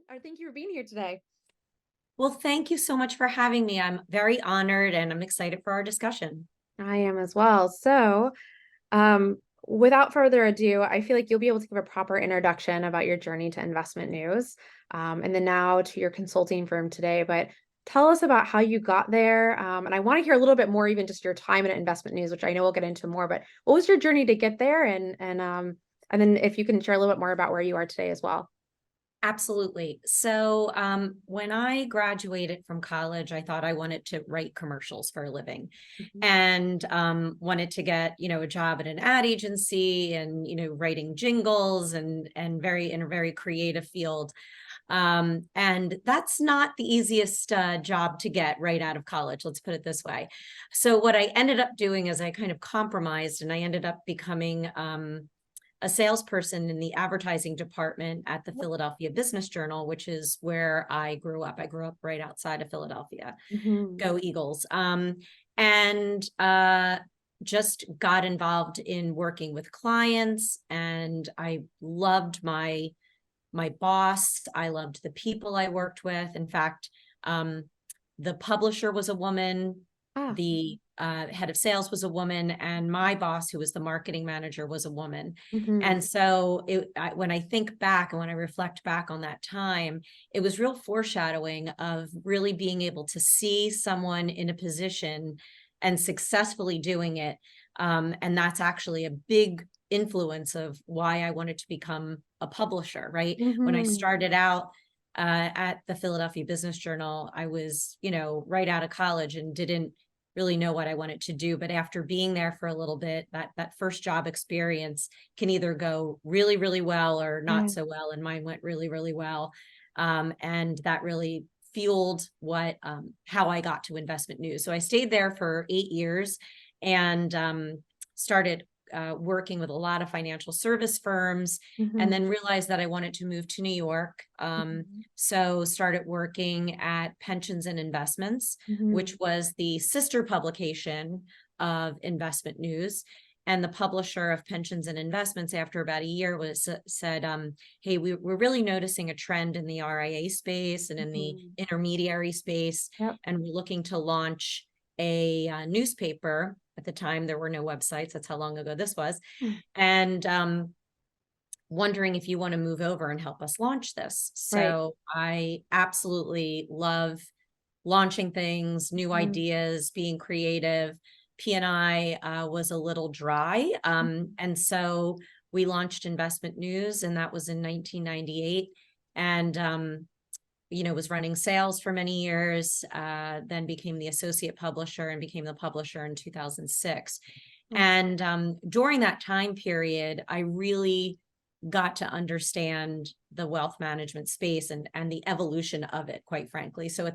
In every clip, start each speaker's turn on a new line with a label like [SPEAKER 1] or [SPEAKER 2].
[SPEAKER 1] or thank you for being here today.
[SPEAKER 2] Well, thank you so much for having me. I'm very honored and I'm excited for our discussion.
[SPEAKER 1] I am as well. Without further ado, I feel like you'll be able to give a proper introduction about your journey to investment news, and then now to your consulting firm today. But tell us about how you got there. And I want to hear a little bit more, even just your time in investment news, which I know we'll get into more. But what was your journey to get there? And then if you can share a little bit more about where you are today as well.
[SPEAKER 2] Absolutely. When I graduated from college, I thought I wanted to write commercials for a living
[SPEAKER 1] Mhm.
[SPEAKER 2] and wanted to get, a job at an ad agency and, writing jingles and very in a very creative field. And that's not the easiest job to get right out of college. Let's put it this way. So what I ended up doing is I kind of compromised and I ended up becoming a salesperson in the advertising department at the Philadelphia Business Journal, which is where I grew up. I grew up right outside of Philadelphia.
[SPEAKER 1] Mhm.
[SPEAKER 2] Go Eagles. And just got involved in working with clients, and I loved my boss. I loved the people I worked with. In fact, um, the publisher was a woman,
[SPEAKER 1] Ah.
[SPEAKER 2] the head of sales was a woman, and my boss, who was the marketing manager, was a woman.
[SPEAKER 1] Mhm.
[SPEAKER 2] And so when I think back and when I reflect back on that time, it was real foreshadowing of really being able to see someone in a position and successfully doing it. And that's actually a big influence of why I wanted to become a publisher, right? When I
[SPEAKER 1] Mhm.
[SPEAKER 2] started out at the Philadelphia Business Journal, I was, right out of college and didn't really know what I wanted to do. But after being there for a little bit, that first job experience can either go really, really well or not
[SPEAKER 1] Yeah.
[SPEAKER 2] so well. And mine went really, really well. And that really fueled how I got to investment news. So I stayed there for 8 years and started working with a lot of financial service firms, and
[SPEAKER 1] Mhm.
[SPEAKER 2] then realized that I wanted to move to New York.
[SPEAKER 1] Mhm.
[SPEAKER 2] So started working at Pensions and Investments, which
[SPEAKER 1] Mhm.
[SPEAKER 2] was the sister publication of Investment News. And the publisher of Pensions and Investments, after about a year, was said, "Hey, we're really noticing a trend in the RIA space and in the
[SPEAKER 1] Mhm.
[SPEAKER 2] intermediary space,
[SPEAKER 1] Yep.
[SPEAKER 2] and we're looking to launch a newspaper." At the time, there were no websites. That's how long ago this was.
[SPEAKER 1] Mm.
[SPEAKER 2] And wondering if you want to move over and help us launch this.
[SPEAKER 1] Right.
[SPEAKER 2] So I absolutely love launching things, new
[SPEAKER 1] Mhm.
[SPEAKER 2] ideas, being creative. P&I was a little dry.
[SPEAKER 1] Mhm.
[SPEAKER 2] And so we launched Investment News, and that was in 1998. And was running sales for many years, then became the associate publisher and became the publisher in 2006.
[SPEAKER 1] Mm.
[SPEAKER 2] And during that time period, I really got to understand the wealth management space and the evolution of it, quite frankly. So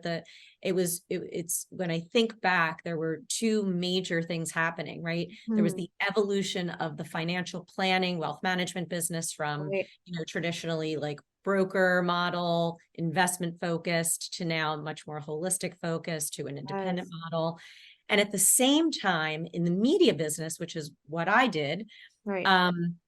[SPEAKER 2] it's when I think back, there were two major things happening, right? There was
[SPEAKER 1] Mhm.
[SPEAKER 2] the evolution of the financial planning, wealth management business from,
[SPEAKER 1] Right.
[SPEAKER 2] traditionally like broker model, investment focused, to now much more holistic focus, to an independent
[SPEAKER 1] Yes.
[SPEAKER 2] model. And at the same time, in the media business, which is what I did,
[SPEAKER 1] Right.
[SPEAKER 2] um,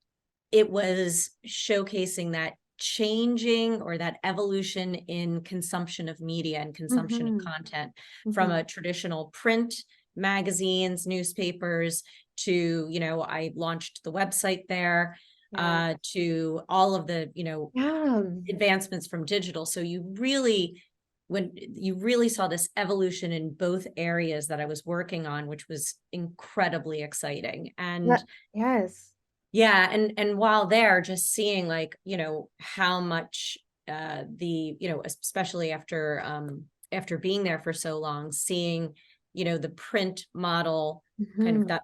[SPEAKER 2] it was showcasing that changing or that evolution in consumption of media and consumption of
[SPEAKER 1] Mhm.
[SPEAKER 2] content from
[SPEAKER 1] Mhm.
[SPEAKER 2] a traditional print magazines, newspapers to, I launched the website there,
[SPEAKER 1] Yeah.
[SPEAKER 2] to all of the,
[SPEAKER 1] Yeah.
[SPEAKER 2] advancements from digital. So when you really saw this evolution in both areas that I was working on, which was incredibly exciting. And
[SPEAKER 1] That yes.
[SPEAKER 2] yeah, and while there, just seeing like, how much especially after being there for so long, seeing, the print model kind of
[SPEAKER 1] Mhm.
[SPEAKER 2] that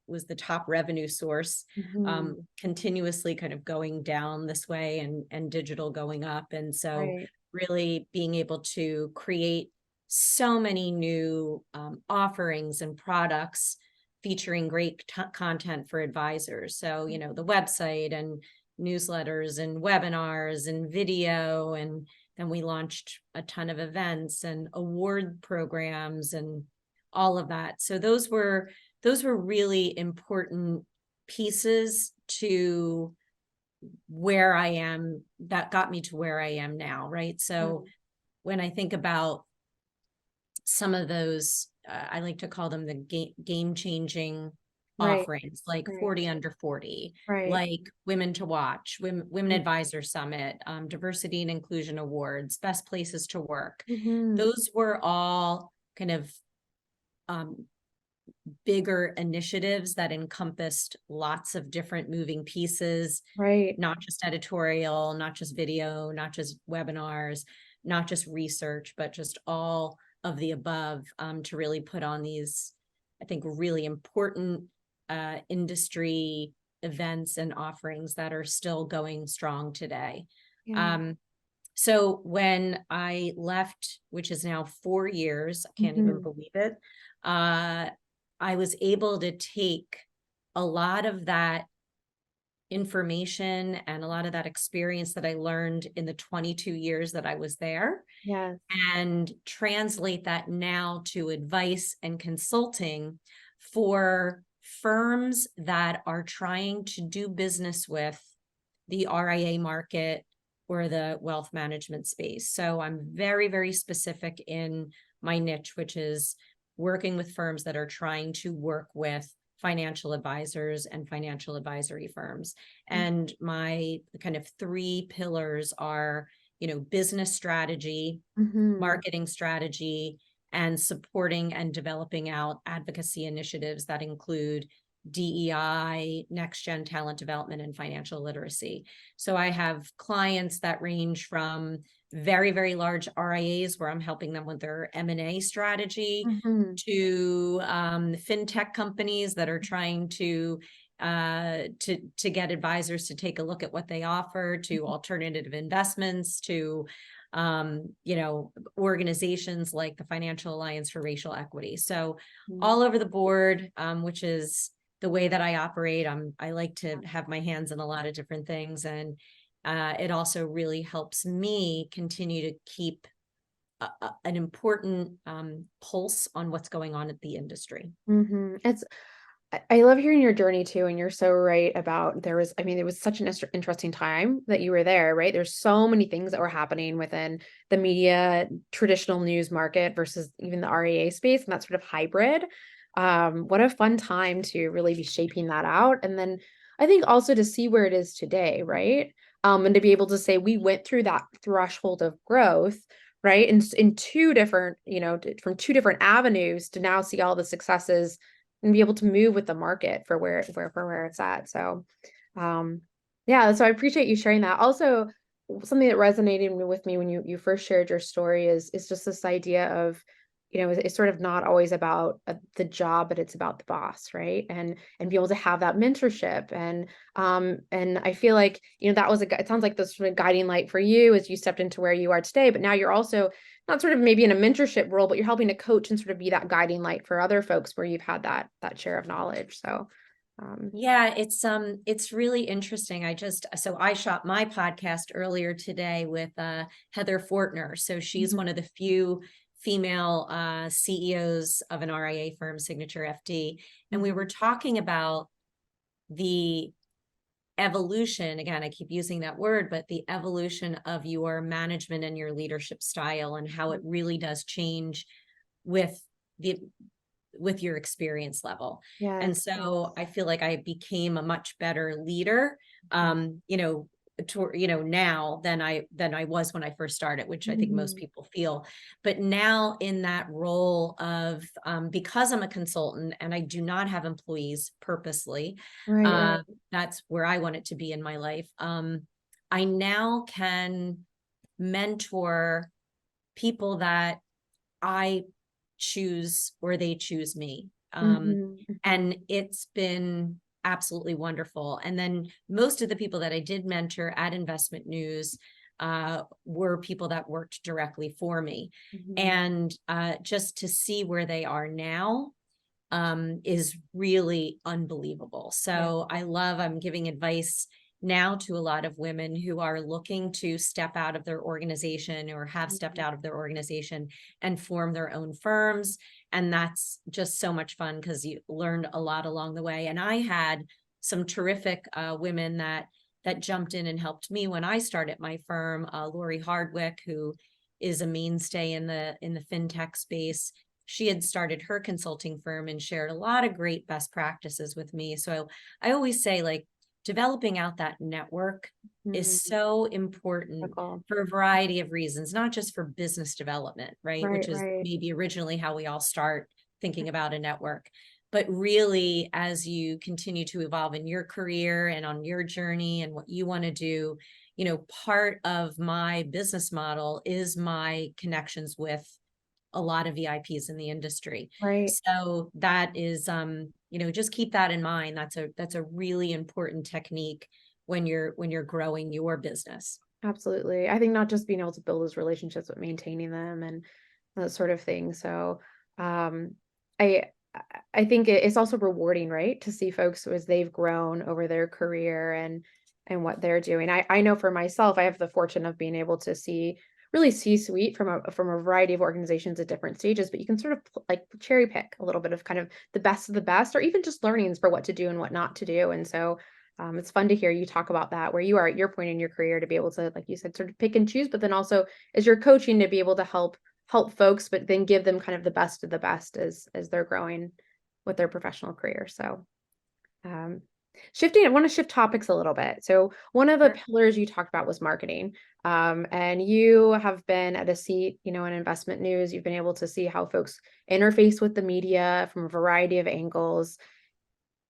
[SPEAKER 2] was the top revenue source,
[SPEAKER 1] Mhm.
[SPEAKER 2] continuously kind of going down this way and digital going up. And so
[SPEAKER 1] Right.
[SPEAKER 2] really being able to create so many new offerings and products featuring great content for advisors. So, the website and newsletters and webinars and video. And then we launched a ton of events and award programs and all of that. So those were really important pieces to where I am, that got me to where I am now, right? So
[SPEAKER 1] Mm.
[SPEAKER 2] when I think about some of those, I like to call them the game changing
[SPEAKER 1] Right,
[SPEAKER 2] offerings, like
[SPEAKER 1] right,
[SPEAKER 2] 40 under 40,
[SPEAKER 1] right.
[SPEAKER 2] like Women to Watch, Women Advisor Summit, Diversity and Inclusion Awards, Best Places to Work.
[SPEAKER 1] Mm-hmm.
[SPEAKER 2] Those were all kind of um, bigger initiatives that encompassed lots of different moving pieces,
[SPEAKER 1] Right.
[SPEAKER 2] not just editorial, not just video, not just webinars, not just research, but just all of the above, to really put on these, I think, really important industry events and offerings that are still going strong today.
[SPEAKER 1] Yeah.
[SPEAKER 2] Um, so when I left, which is now 4 years, I can't even
[SPEAKER 1] Mm-hmm.
[SPEAKER 2] believe it, uh, I was able to take a lot of that information and a lot of that experience that I learned in the 22 years that I was there
[SPEAKER 1] Yes.
[SPEAKER 2] and translate that now to advice and consulting for firms that are trying to do business with the RIA market or the wealth management space. So I'm very, very specific in my niche, which is working with firms that are trying to work with financial advisors and financial advisory firms. And my kind of three pillars are, business strategy,
[SPEAKER 1] Mm-hmm.
[SPEAKER 2] marketing strategy, and supporting and developing out advocacy initiatives that include DEI, next gen talent development, and financial literacy. So I have clients that range from very, very large RIAs where I'm helping them with their M&A strategy
[SPEAKER 1] Mm-hmm.
[SPEAKER 2] to fintech companies that are trying to get advisors to take a look at what they offer, to alternative investments, to organizations like the Financial Alliance for Racial Equity. So
[SPEAKER 1] Mm-hmm.
[SPEAKER 2] all over the board, which is the way that I operate. I like to have my hands in a lot of different things, and it also really helps me continue to keep an important pulse on what's going on at the industry.
[SPEAKER 1] Mm-hmm. I love hearing your journey too, and you're so right about I mean, it was such an interesting time that you were there, right? There's so many things that were happening within the media, traditional news market versus even the REA space, and that sort of hybrid. What a fun time to really be shaping that out. And then I think also to see where it is today, right? And to be able to say we went through that threshold of growth, right? In two different, from two different avenues to now see all the successes and be able to move with the market for where it's at. So yeah, so I appreciate you sharing that. Also, something that resonated with me when you first shared your story is just this idea of, it's sort of not always about the job, but it's about the boss, right? And be able to have that mentorship and I feel like, that was it sounds like the sort of guiding light for you as you stepped into where you are today, but now you're also not sort of maybe in a mentorship role, but you're helping to coach and sort of be that guiding light for other folks where you've had that share of knowledge. So
[SPEAKER 2] Yeah, it's really interesting. I shot my podcast earlier today with Heather Fortner. So she's
[SPEAKER 1] mhm,
[SPEAKER 2] one of the few female CEOs of an RIA firm, Signature FD, and we
[SPEAKER 1] mhm,
[SPEAKER 2] were talking about the evolution. Again, I keep using that word, but the evolution of your management and your leadership style and how it really does change with the with your experience level. And
[SPEAKER 1] yes,
[SPEAKER 2] so I feel like I became a much better leader,
[SPEAKER 1] mhm,
[SPEAKER 2] now than I was when I first started, which I think most
[SPEAKER 1] mhm,
[SPEAKER 2] people feel. But now in that role of because I'm a consultant and I do not have employees purposely,
[SPEAKER 1] right, right,
[SPEAKER 2] uh, that's where I want it to be in my life. I now can mentor people that I choose or they choose me.
[SPEAKER 1] mhm, mhm,
[SPEAKER 2] And it's been absolutely wonderful. And then most of the people that I did mentor at Investment News were people that worked directly for me.
[SPEAKER 1] mhm,
[SPEAKER 2] And just to see where they are now is really unbelievable.
[SPEAKER 1] yeah,
[SPEAKER 2] So I'm giving advice now to a lot of women who are looking to step out of their organization or have stepped
[SPEAKER 1] mhm,
[SPEAKER 2] out of their organization and form their own firms. And that's just so much fun because you learned a lot along the way. And I had some terrific women that that jumped in and helped me when I started my firm, Lori Hardwick, who is a mainstay in the fintech space. She had started her consulting firm and shared a lot of great best practices with me. So I always say, like, developing out that network is
[SPEAKER 1] Mhm.
[SPEAKER 2] so important
[SPEAKER 1] Cool.
[SPEAKER 2] for a variety of reasons, not just for business development, right? Which
[SPEAKER 1] Right,
[SPEAKER 2] is
[SPEAKER 1] right.
[SPEAKER 2] maybe originally how we all start thinking about a network. But really, as you continue to evolve in your career and on your journey and what you want to do, part of my business model is my connections with a lot of VIPs in the industry.
[SPEAKER 1] Right.
[SPEAKER 2] So that is, just keep that in mind. That's a really important technique when you're growing your business.
[SPEAKER 1] Absolutely. I think not just being able to build those relationships, but maintaining them and that sort of thing. So, um, I I think it's also rewarding, right, to see folks as they've grown over their career and what they're doing. I know for myself, I have the fortune of being able to see really C-suite from a variety of organizations at different stages, but you can sort of like cherry pick a little bit of kind of the best of the best, or even just learnings for what to do and what not to do. And so it's fun to hear you talk about that, where you are at your point in your career to be able to, like you said, sort of pick and choose, but then also as you're coaching to be able to help folks, but then give them kind of the best of the best as they're growing with their professional career. So um, shifting, I want to shift topics a little bit. So one of the
[SPEAKER 2] Sure.
[SPEAKER 1] pillars you talked about was marketing. And you have been at a seat, in investment news. You've been able to see how folks interface with the media from a variety of angles.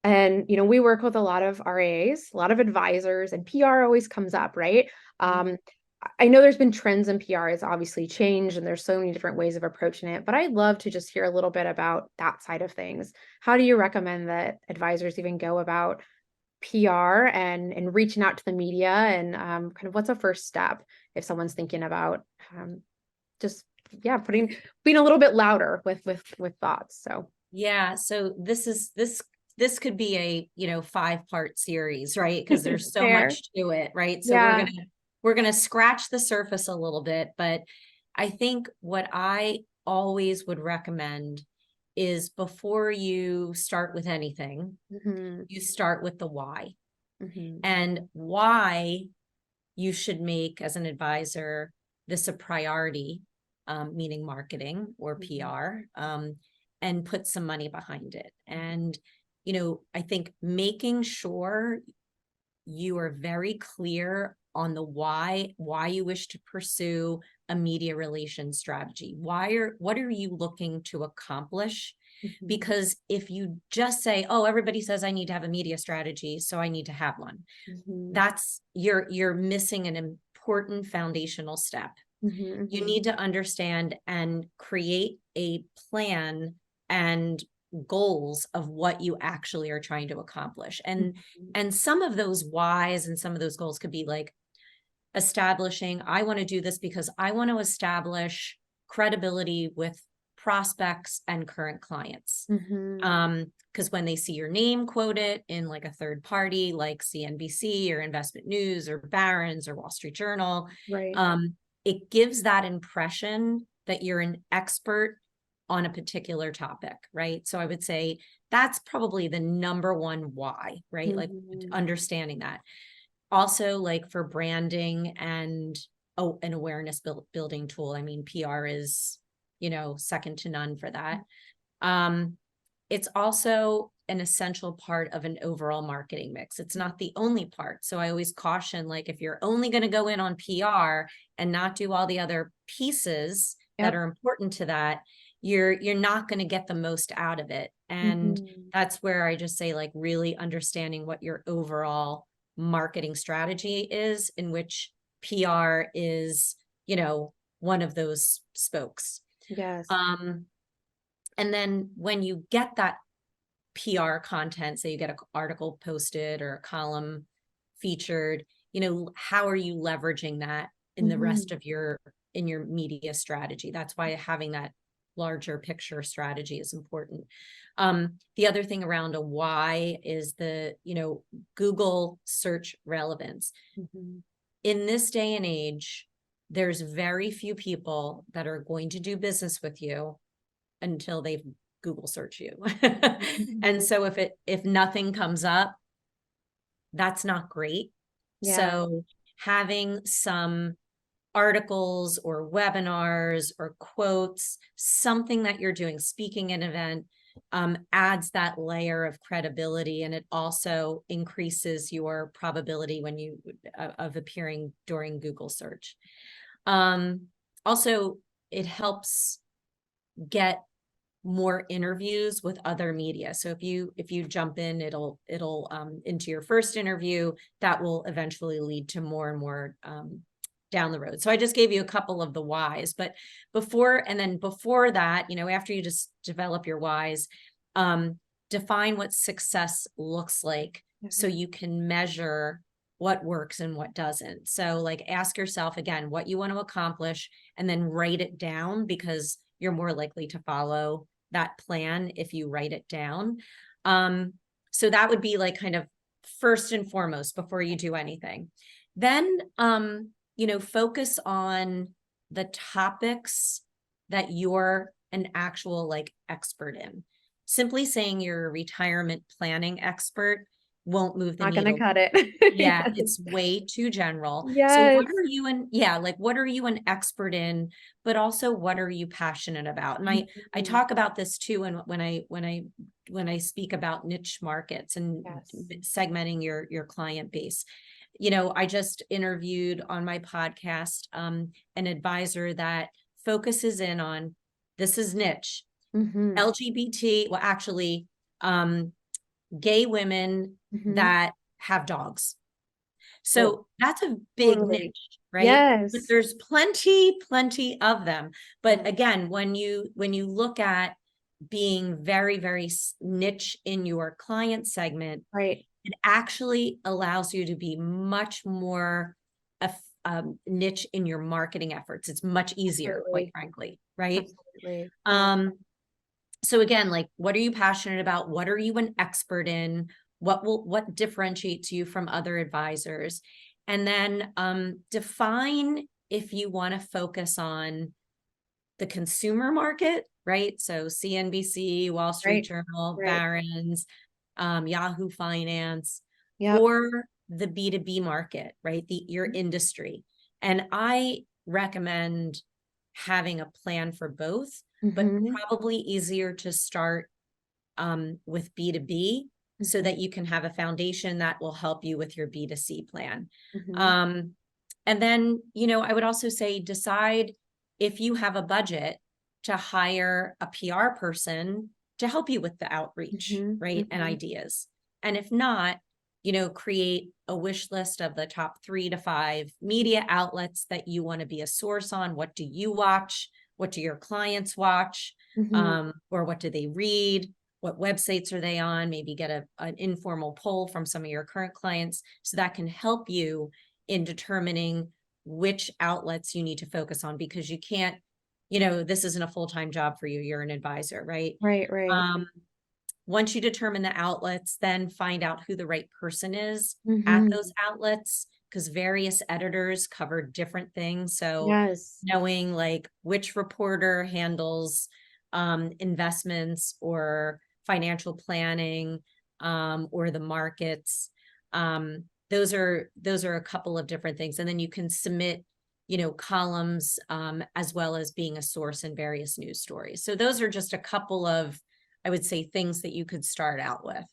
[SPEAKER 1] And, we work with a lot of RAs, a lot of advisors, and PR always comes up, right?
[SPEAKER 2] Mhm.
[SPEAKER 1] Um, I know there's been trends in PR has obviously changed, and there's so many different ways of approaching it, but I'd love to just hear a little bit about that side of things. How do you recommend that advisors even go about PR and reaching out to the media, and kind of what's a first step if someone's thinking about just yeah, being a little bit louder with thoughts. So
[SPEAKER 2] Yeah, so this could be a, 5-part series, right? Because there's so
[SPEAKER 1] fair.
[SPEAKER 2] much to it, right? So we're
[SPEAKER 1] Yeah.
[SPEAKER 2] gonna we're gonna scratch the surface a little bit, but I think what I always would recommend is before you start with anything,
[SPEAKER 1] Hmm.
[SPEAKER 2] you start with the why.
[SPEAKER 1] Hmm.
[SPEAKER 2] And why you should make as an advisor this a priority, meaning marketing or
[SPEAKER 1] Hmm.
[SPEAKER 2] PR, and put some money behind it. And, I think making sure you are very clear on the why you wish to pursue a media relations strategy. What are you looking to accomplish?
[SPEAKER 1] Hmm.
[SPEAKER 2] Because if you just say, oh, everybody says I need to have a media strategy, so I need to have one,
[SPEAKER 1] Hmm.
[SPEAKER 2] that's you're missing an important foundational step.
[SPEAKER 1] Hmm.
[SPEAKER 2] You
[SPEAKER 1] Hmm.
[SPEAKER 2] need to understand and create a plan and goals of what you actually are trying to accomplish. And some of those whys and some of those goals could be like establishing, I want to do this because I want to establish credibility with prospects and current clients.
[SPEAKER 1] Hmm.
[SPEAKER 2] Because when they see your name quoted in like a third party like CNBC or Investment News or Barron's or Wall Street Journal,
[SPEAKER 1] Right.
[SPEAKER 2] um, it gives that impression that you're an expert on a particular topic, right? So I would say that's probably the number one why, right? Like
[SPEAKER 1] Hmm.
[SPEAKER 2] understanding that. Also, like for branding and an awareness building tool. I mean, PR is, second to none for that. Um, it's also an essential part of an overall marketing mix. It's not the only part. So I always caution, like, if you're only going to go in on PR and not do all the other pieces that
[SPEAKER 1] Yep.
[SPEAKER 2] are important to that, you're not going to get the most out of it. And
[SPEAKER 1] Hmm.
[SPEAKER 2] that's where I just say, like, really understanding what your overall marketing strategy is, in which PR is, one of those spokes.
[SPEAKER 1] Yes.
[SPEAKER 2] Um, and then when you get that PR content, say you get an article posted or a column featured, how are you leveraging that in the rest
[SPEAKER 1] Hmm.
[SPEAKER 2] of your media strategy? That's why having that larger picture strategy is important. The other thing around a why is the, Google search relevance.
[SPEAKER 1] Hmm.
[SPEAKER 2] In this day and age, there's very few people that are going to do business with you until they've Google search you. And so if nothing comes up, that's not great.
[SPEAKER 1] Yeah.
[SPEAKER 2] So having some articles or webinars or quotes, something that you're doing, speaking an event, adds that layer of credibility, and it also increases your probability when you of appearing during Google search. Also, it helps get more interviews with other media. So if you jump in, it'll into your first interview, that will eventually lead to more and more down the road. So I just gave you a couple of the whys, but before that, after you just develop your whys, define what success looks like so
[SPEAKER 1] Mhm.
[SPEAKER 2] you can measure what works and what doesn't. So like ask yourself again what you want to accomplish and then write it down, because you're more likely to follow that plan if you write it down. So that would be like kind of first and foremost before you do anything. Then focus on the topics that you're an actual like expert in. Simply saying you're a retirement planning expert won't move the
[SPEAKER 1] Not gonna
[SPEAKER 2] needle.
[SPEAKER 1] cut it.
[SPEAKER 2] Yeah,
[SPEAKER 1] Yes.
[SPEAKER 2] it's way too general. So what
[SPEAKER 1] Yes.
[SPEAKER 2] are you what are you an expert in, but also what are you passionate about? And I
[SPEAKER 1] Mhm.
[SPEAKER 2] talk about this too, and when I speak about niche markets and
[SPEAKER 1] Yes.
[SPEAKER 2] segmenting your client base. I just interviewed on my podcast an advisor that focuses in on, this is niche,
[SPEAKER 1] Hmm.
[SPEAKER 2] LGBT, well, actually, um, gay women
[SPEAKER 1] Hmm.
[SPEAKER 2] that have dogs.
[SPEAKER 1] Oh,
[SPEAKER 2] So that's a big
[SPEAKER 1] totally.
[SPEAKER 2] niche, right? But
[SPEAKER 1] Yes.
[SPEAKER 2] there's plenty of them. But
[SPEAKER 1] Yes.
[SPEAKER 2] again, when you look at being very, very niche in your client segment,
[SPEAKER 1] Right.
[SPEAKER 2] it actually allows you to be much more niche in your marketing efforts. It's much easier, quite
[SPEAKER 1] Absolutely.
[SPEAKER 2] frankly, right?
[SPEAKER 1] Absolutely. Yeah.
[SPEAKER 2] Um, so again, like, what are you passionate about? What are you an expert in? What differentiates you from other advisors? And then define if you want to focus on the consumer market, right? So CNBC, Wall Street
[SPEAKER 1] Right.
[SPEAKER 2] Journal,
[SPEAKER 1] Right.
[SPEAKER 2] Barron's, Yahoo Finance,
[SPEAKER 1] Yep.
[SPEAKER 2] or the B2B market, right? Your industry. And I recommend having a plan for both, but
[SPEAKER 1] Hmm.
[SPEAKER 2] probably easier to start with B2B so
[SPEAKER 1] Hmm.
[SPEAKER 2] that you can have a foundation that will help you with your B2C plan.
[SPEAKER 1] Hmm.
[SPEAKER 2] Um, and then, I would also say decide if you have a budget to hire a PR person to help you with the outreach,
[SPEAKER 1] Hmm.
[SPEAKER 2] right? And
[SPEAKER 1] Hmm.
[SPEAKER 2] ideas. And if not, create a wish list of the top 3 to 5 media outlets that you want to be a source on. What do you watch? What do your clients watch?
[SPEAKER 1] Hmm.
[SPEAKER 2] Or what do they read? What websites are they on? Maybe get an informal poll from some of your current clients, so that can help you in determining which outlets you need to focus on, because you can't, this isn't a full-time job for you. You're an advisor, right?
[SPEAKER 1] Right. Right.
[SPEAKER 2] Um, Once you determine the outlets, then find out who the right person is at
[SPEAKER 1] Hmm.
[SPEAKER 2] those outlets, because various editors cover different things. So
[SPEAKER 1] Yes.
[SPEAKER 2] knowing like which reporter handles investments or financial planning, or the markets. Those are a couple of different things. And then you can submit, columns, as well as being a source in various news stories. So those are just a couple of, I would say, things that you could start out with.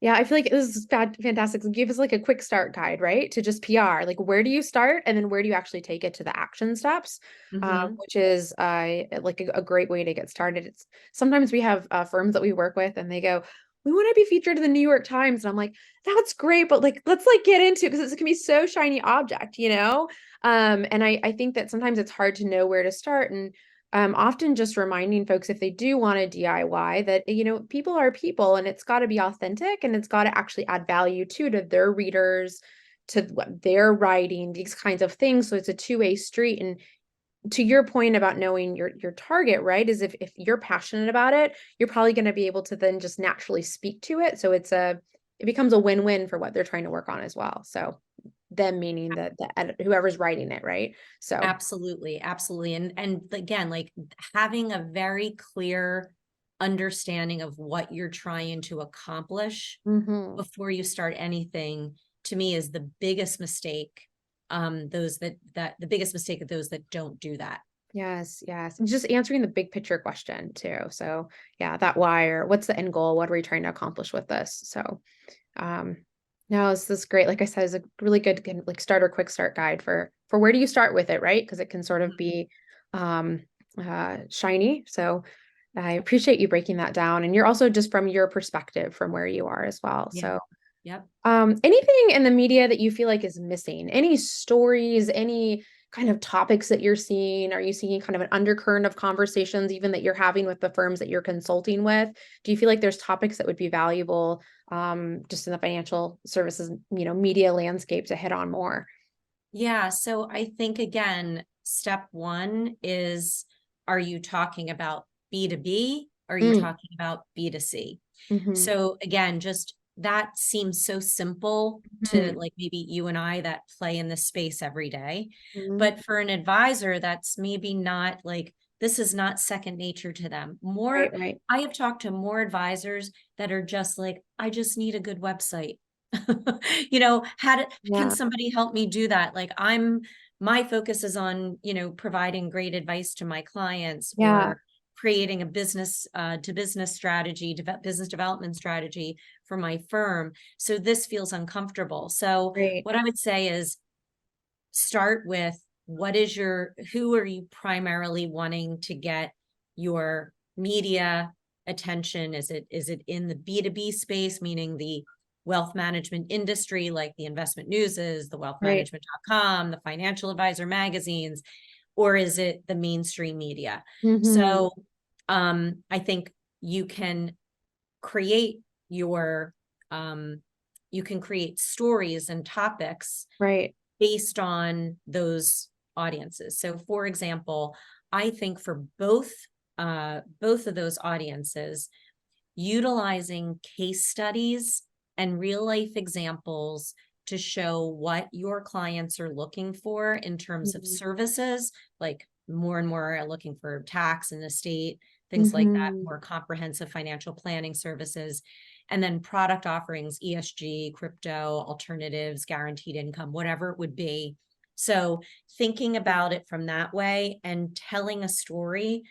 [SPEAKER 1] Yeah, I feel like this is fantastic. Give us like a quick start guide, right? To just PR. Like, where do you start, and then where do you actually take it to the action steps?
[SPEAKER 2] Mm-hmm.
[SPEAKER 1] Which is like a great way to get started. It's sometimes we have firms that we work with, and they go, "We want to be featured in the New York Times," and I'm like, "That's great, but like, let's like get into it because it can be so shiny object, you know." And I think that sometimes it's hard to know where to start, and often just reminding folks if they do want to DIY that, people are people and it's got to be authentic and it's got to actually add value to their readers, to what they're writing, these kinds of things. So it's a two-way street. And to your point about knowing your target, right, is if you're passionate about it, you're probably going to be able to then just naturally speak to it. So it becomes a win-win for what they're trying to work on as well. So them meaning that whoever's writing it, right? So
[SPEAKER 2] Absolutely, absolutely. And again, like having a very clear understanding of what you're trying to accomplish
[SPEAKER 1] mhm.
[SPEAKER 2] before you start anything to me is the biggest mistake. Those that the biggest mistake of those that don't do that.
[SPEAKER 1] Yes, yes. And just answering the big picture question too. So yeah, that why, or what's the end goal? What are we trying to accomplish with this? So um no, this is great. Like I said, it's a really good like starter quick start guide for where do you start with it, right? Because it can sort of be um shiny. So I appreciate you breaking that down. And you're also just from your perspective from where you are as well.
[SPEAKER 2] Yeah.
[SPEAKER 1] So
[SPEAKER 2] Yep.
[SPEAKER 1] anything in the media that you feel like is missing? Any stories, any kind of topics that you're seeing? Are you seeing kind of an undercurrent of conversations even that you're having with the firms that you're consulting with? Do you feel like there's topics that would be valuable just in the financial services, media landscape to hit on more?
[SPEAKER 2] Yeah. So I think again, step one is, are you talking about B2B? Or are you
[SPEAKER 1] Mm,
[SPEAKER 2] talking about B2C?
[SPEAKER 1] mhm,
[SPEAKER 2] So again, just that seems so simple to
[SPEAKER 1] mhm,
[SPEAKER 2] like maybe you and I that play in this space every day.
[SPEAKER 1] mhm.
[SPEAKER 2] But for an advisor, that's maybe not like, this is not second nature to them.
[SPEAKER 1] Right,
[SPEAKER 2] More,
[SPEAKER 1] right.
[SPEAKER 2] I have talked to more advisors that are just like, I just need a good website. Can
[SPEAKER 1] Yeah,
[SPEAKER 2] somebody help me do that? Like my focus is on, providing great advice to my clients,
[SPEAKER 1] yeah,
[SPEAKER 2] or creating a business to business strategy, business development strategy for my firm. So this feels uncomfortable. So
[SPEAKER 1] great.
[SPEAKER 2] what I would say is start with, who are you primarily wanting to get your media attention? Is it in the B2B space, meaning the wealth management industry, like the investment news is, the
[SPEAKER 1] Right.
[SPEAKER 2] wealthmanagement.com, the financial advisor magazines, or is it the mainstream media?
[SPEAKER 1] Hmm.
[SPEAKER 2] So I think you can create your you can create stories and topics
[SPEAKER 1] Right.
[SPEAKER 2] based on those audiences. So for example, I think for both of those audiences, utilizing case studies and real life examples to show what your clients are looking for in terms of
[SPEAKER 1] Hmm.
[SPEAKER 2] services, like more and more are looking for tax and estate, things like that,
[SPEAKER 1] Hmm.
[SPEAKER 2] more comprehensive financial planning services, and then product offerings, ESG, crypto, alternatives, guaranteed income, whatever it would be. So thinking about it from that way and telling a story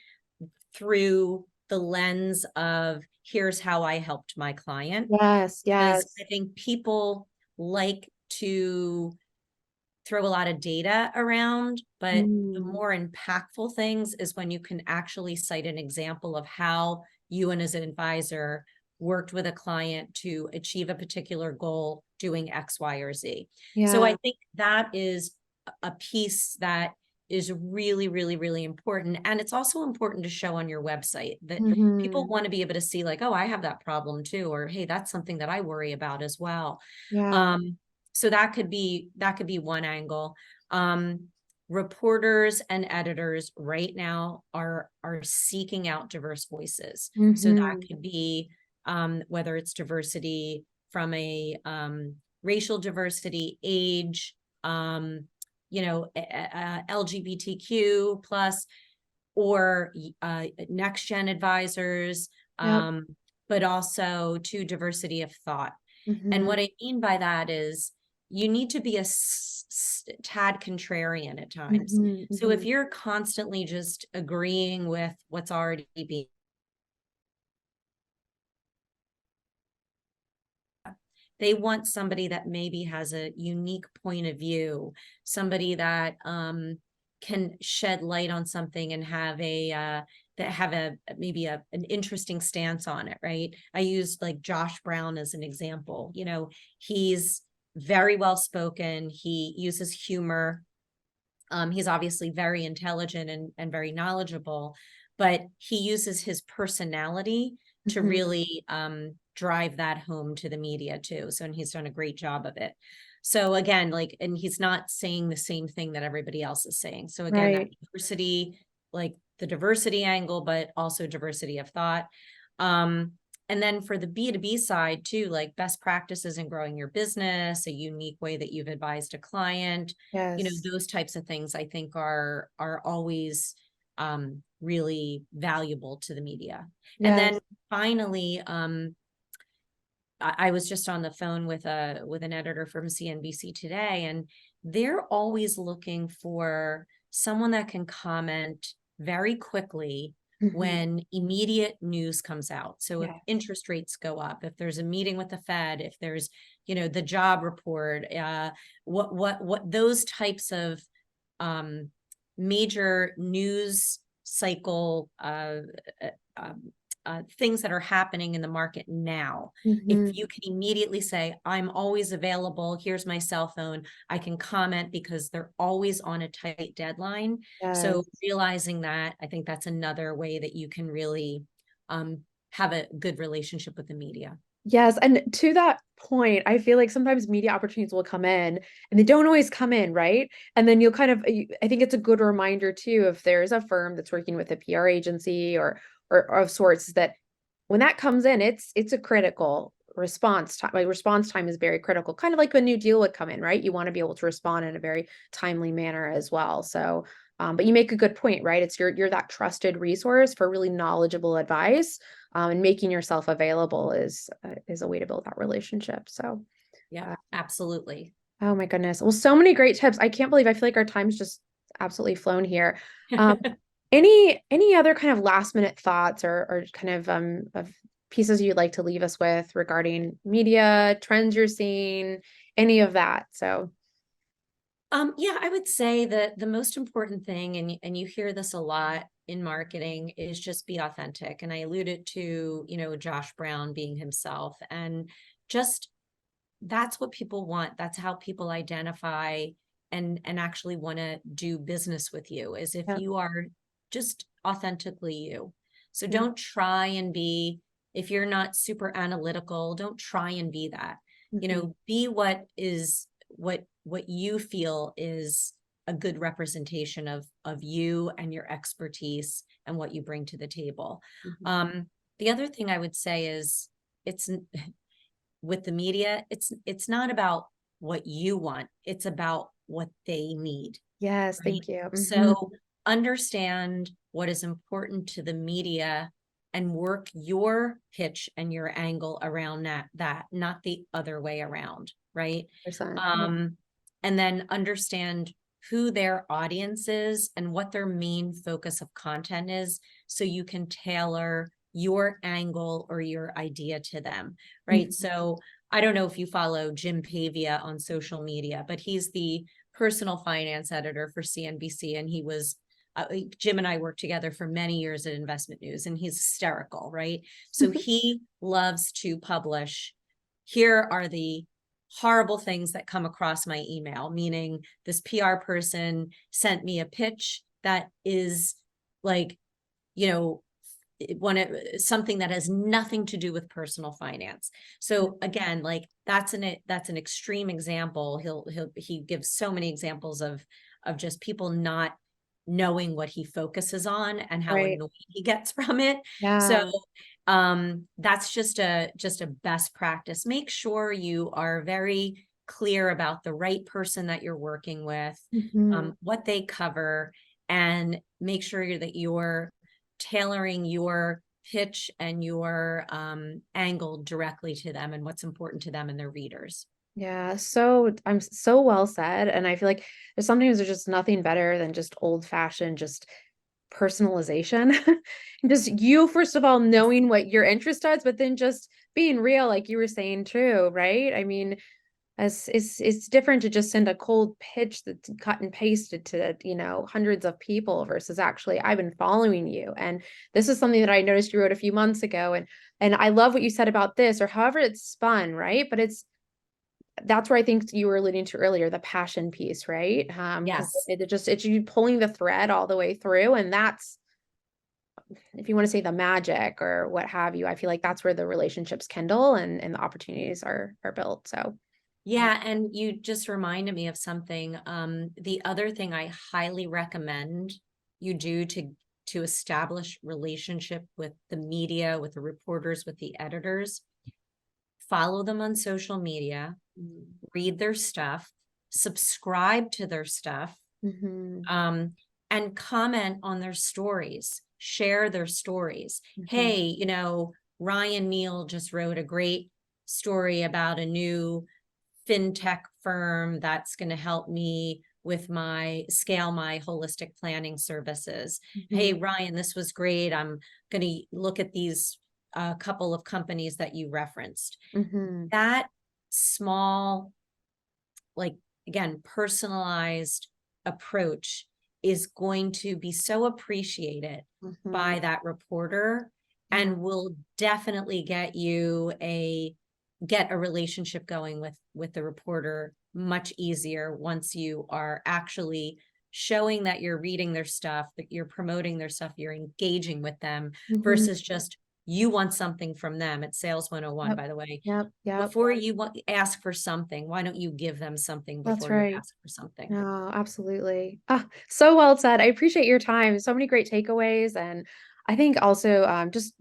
[SPEAKER 2] through the lens of, here's how I helped my client.
[SPEAKER 1] Yes,
[SPEAKER 2] Because I
[SPEAKER 1] yes.
[SPEAKER 2] think people like to throw a lot of data around, but the
[SPEAKER 1] Mm.
[SPEAKER 2] more impactful things is when you can actually cite an example of how you and as an advisor worked with a client to achieve a particular goal doing X, Y, or Z. So I
[SPEAKER 1] Yeah.
[SPEAKER 2] think that is a piece that is really, really, really important. And it's also important to show on your website that people
[SPEAKER 1] Hmm.
[SPEAKER 2] want to be able to see, like, oh, I have that problem too, or hey, that's something that I worry about as well.
[SPEAKER 1] Yeah.
[SPEAKER 2] Um, so that could be one angle. Um, Reporters and editors right now are seeking out diverse voices. So that
[SPEAKER 1] Hmm.
[SPEAKER 2] could be whether it's diversity from a racial diversity, age, LGBTQ plus, or next gen advisors,
[SPEAKER 1] Yep.
[SPEAKER 2] but also to diversity of thought. And
[SPEAKER 1] Hmm.
[SPEAKER 2] what I mean by that is you need to be a tad contrarian at times.
[SPEAKER 1] Hmm.
[SPEAKER 2] So
[SPEAKER 1] Hmm.
[SPEAKER 2] if you're constantly just agreeing with what's already being, they want somebody that maybe has a unique point of view, somebody that can shed light on something and have a that have a maybe an interesting stance on it, right? I used like Josh Brown as an example. He's very well spoken. He uses humor. He's obviously very intelligent and very knowledgeable, but he uses his personality to
[SPEAKER 1] Hmm.
[SPEAKER 2] really drive that home to the media too. So, and he's done a great job of it. So again, like, and he's not saying the same thing that everybody else is saying. So again, that
[SPEAKER 1] Right.
[SPEAKER 2] diversity, like the diversity angle, but also diversity of thought. Um, and then for the B2B side too, like best practices in growing your business, a unique way that you've advised a client,
[SPEAKER 1] Yes.
[SPEAKER 2] those types of things I think are always really valuable to the media. And then
[SPEAKER 1] Yes.
[SPEAKER 2] finally, I was just on the phone with an editor from CNBC today, and they're always looking for someone that can comment very quickly
[SPEAKER 1] Mhm.
[SPEAKER 2] when immediate news comes out. So if
[SPEAKER 1] Yes.
[SPEAKER 2] interest rates go up, if there's a meeting with the Fed, if there's, the job report, what those types of um, major news cycle uh, um, things that are happening in the market now. If
[SPEAKER 1] Mhm.
[SPEAKER 2] you can immediately say, I'm always available, here's my cell phone, I can comment because they're always on a tight deadline. So
[SPEAKER 1] Yes.
[SPEAKER 2] realizing that, I think that's another way that you can really um, have a good relationship with the media.
[SPEAKER 1] Yes, and to that point, I feel like sometimes media opportunities will come in and they don't always come in, right? And then you'll kind of, I think it's a good reminder too, if there's a firm that's working with a PR agency or of sorts, that when that comes in, it's a critical response time. Like response time is very critical, kind of like a new deal would come in, right? You want to be able to respond in a very timely manner as well. So, but you make a good point, right? It's you're that trusted resource for really knowledgeable advice, and making yourself available is a way to build that relationship. So,
[SPEAKER 2] Yep,
[SPEAKER 1] uh,
[SPEAKER 2] absolutely.
[SPEAKER 1] oh my goodness, well, so many great tips. I can't believe I feel like our time's just absolutely flown here. Um, any other kind of last minute thoughts or kind of pieces you'd like to leave us with regarding media trends you're seeing, any of that? So,
[SPEAKER 2] Yeah, I would say that the most important thing, and you hear this a lot in marketing, is just be authentic. And I alluded to, Josh Brown being himself, and just that's what people want. That's how people identify and actually want to do business with you, is if
[SPEAKER 1] yeah,
[SPEAKER 2] you are just authentically you. So
[SPEAKER 1] yeah,
[SPEAKER 2] don't try and be, if you're not super analytical, don't try and be that.
[SPEAKER 1] mhm,
[SPEAKER 2] Be what you feel is a good representation of you and your expertise and what you bring to the table.
[SPEAKER 1] mhm.
[SPEAKER 2] The other thing I would say is, it's with the media, it's not about what you want, it's about what they need,
[SPEAKER 1] Yes,
[SPEAKER 2] right?
[SPEAKER 1] thank you. Mhm.
[SPEAKER 2] So understand what is important to the media and work your pitch and your angle around that, not the other way around, right?
[SPEAKER 1] 100%. Yeah.
[SPEAKER 2] um and then understand who their audience is and what their main focus of content is, so you can tailor your angle or your idea to them, right?
[SPEAKER 1] Mhm.
[SPEAKER 2] So I don't know if you follow Jim Pavia on social media, but he's the personal finance editor for CNBC. And he was, Jim and I worked together for many years at Investment News, and he's hysterical, right? So he loves to publish, here are the horrible things that come across my email, meaning this PR person sent me a pitch that is like, you know, something that has nothing to do with personal finance. So again, like that's an extreme example. He gives so many examples of just people not knowing what he focuses on and how
[SPEAKER 1] Right.
[SPEAKER 2] annoyed he gets from it. So
[SPEAKER 1] Yeah.
[SPEAKER 2] that's just a best practice. Make sure you are very clear about the right person that you're working with,
[SPEAKER 1] Mhm.
[SPEAKER 2] what they cover, and make sure that you're tailoring your pitch and your angle directly to them and what's important to them and their readers.
[SPEAKER 1] Yeah, so I'm so well said. And I feel like there's just nothing better than just old fashioned, just personalization. And just you, first of all, knowing what your interest is, but then just being real, like you were saying too, right? I mean, as it's different to just send a cold pitch that's cut and pasted to, hundreds of people versus actually, I've been following you. And this is something that I noticed you wrote a few months ago. And I love what you said about this, or however it's spun, right? But that's where I think you were alluding to earlier, the passion piece, right? Because
[SPEAKER 2] Yes.
[SPEAKER 1] it's you pulling the thread all the way through, and that's, if you want to say, the magic or what have you, I feel like that's where the relationships kindle and the opportunities are built. So,
[SPEAKER 2] Yeah, and you just reminded me of something. The other thing I highly recommend you do to establish relationship with the media, with the reporters, with the editors, follow them on social media, read their stuff, subscribe to their stuff,
[SPEAKER 1] mhm,
[SPEAKER 2] um, and comment on their stories, share their stories.
[SPEAKER 1] mhm,
[SPEAKER 2] Hey, Ryan Neal just wrote a great story about a new fintech firm that's going to help me with my holistic planning services. Hey,
[SPEAKER 1] Mhm.
[SPEAKER 2] Ryan, this was great. I'm going to look at these couple of companies that you referenced.
[SPEAKER 1] Mhm.
[SPEAKER 2] That small, like, again, personalized approach is going to be so appreciated
[SPEAKER 1] Mhm.
[SPEAKER 2] by that reporter,
[SPEAKER 1] Yeah.
[SPEAKER 2] and will definitely get a relationship going with the reporter much easier once you are actually showing that you're reading their stuff, that you're promoting their stuff, you're engaging with them,
[SPEAKER 1] Mhm.
[SPEAKER 2] versus just you want something from them. It's Sales 101,
[SPEAKER 1] Yep.
[SPEAKER 2] by the way.
[SPEAKER 1] Yep. Yep.
[SPEAKER 2] Before you ask for something, why don't you give them something
[SPEAKER 1] That's
[SPEAKER 2] before you
[SPEAKER 1] right.
[SPEAKER 2] ask for something?
[SPEAKER 1] No, absolutely. Ah, so well said. I appreciate your time. So many great takeaways. And I think also just,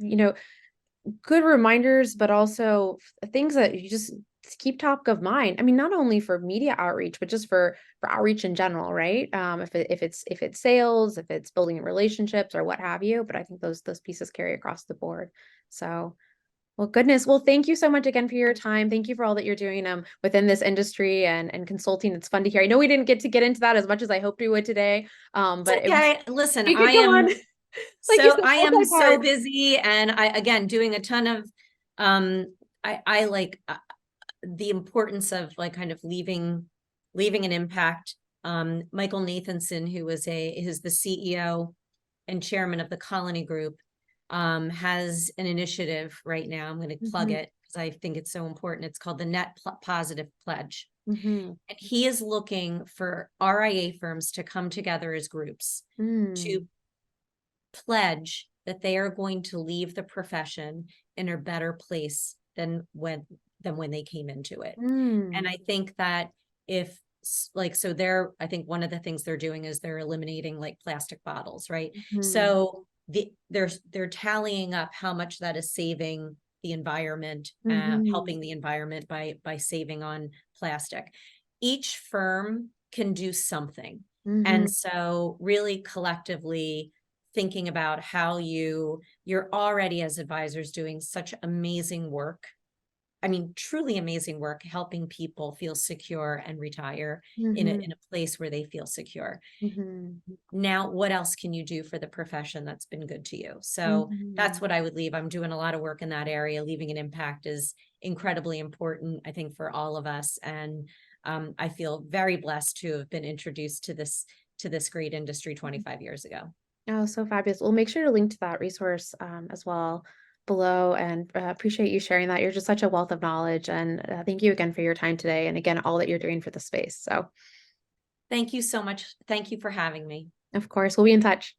[SPEAKER 1] good reminders, but also things that you just keep top of mind. I mean, not only for media outreach, but just for outreach in general, right? If it's sales, if it's building relationships or what have you. But I think those pieces carry across the board. So well, goodness. Well, thank you so much again for your time. Thank you for all that you're doing within this industry and consulting. It's fun to hear. I know we didn't get into that as much as I hoped we would today.
[SPEAKER 2] It's
[SPEAKER 1] But it was
[SPEAKER 2] okay. Listen,
[SPEAKER 1] we could go on, like you said,
[SPEAKER 2] I am so
[SPEAKER 1] multi-part.
[SPEAKER 2] busy, and I, again, doing a ton of, I like the importance of, like, kind of leaving an impact. Michael Nathanson, who's the CEO and chairman of the Colony Group, has an initiative right now. I'm going to plug
[SPEAKER 1] Mhm.
[SPEAKER 2] it because I think it's so important. It's called the Positive Pledge.
[SPEAKER 1] Mhm.
[SPEAKER 2] And he is looking for RIA firms to come together as groups to
[SPEAKER 1] Mm.
[SPEAKER 2] pledge that they are going to leave the profession in a better place than when they came into it. And
[SPEAKER 1] Mm.
[SPEAKER 2] I think that if, like, so I think one of the things they're doing is they're eliminating, like, plastic bottles, right?
[SPEAKER 1] Mhm.
[SPEAKER 2] So they're tallying up how much that is saving the environment,
[SPEAKER 1] Mhm.
[SPEAKER 2] helping the environment by saving on plastic. Each firm can do something.
[SPEAKER 1] Mhm.
[SPEAKER 2] And so really collectively thinking about how you're already, as advisors, doing such amazing work. I mean, truly amazing work, helping people feel secure and retire in
[SPEAKER 1] Mhm.
[SPEAKER 2] a place where they feel secure.
[SPEAKER 1] Mhm.
[SPEAKER 2] Now, what else can you do for the profession that's been good to you? So that's
[SPEAKER 1] Mhm.
[SPEAKER 2] what I would leave. I'm doing a lot of work in that area. Leaving an impact is incredibly important, I think, for all of us. And I feel very blessed to have been introduced to this great industry 25 years ago.
[SPEAKER 1] Oh, so fabulous. We'll make sure to link to that resource as well below and appreciate you sharing that. You're just such a wealth of knowledge. And thank you again for your time today. And again, all that you're doing for the space. So,
[SPEAKER 2] Thank you so much. Thank you for having me.
[SPEAKER 1] of course, we'll be in touch.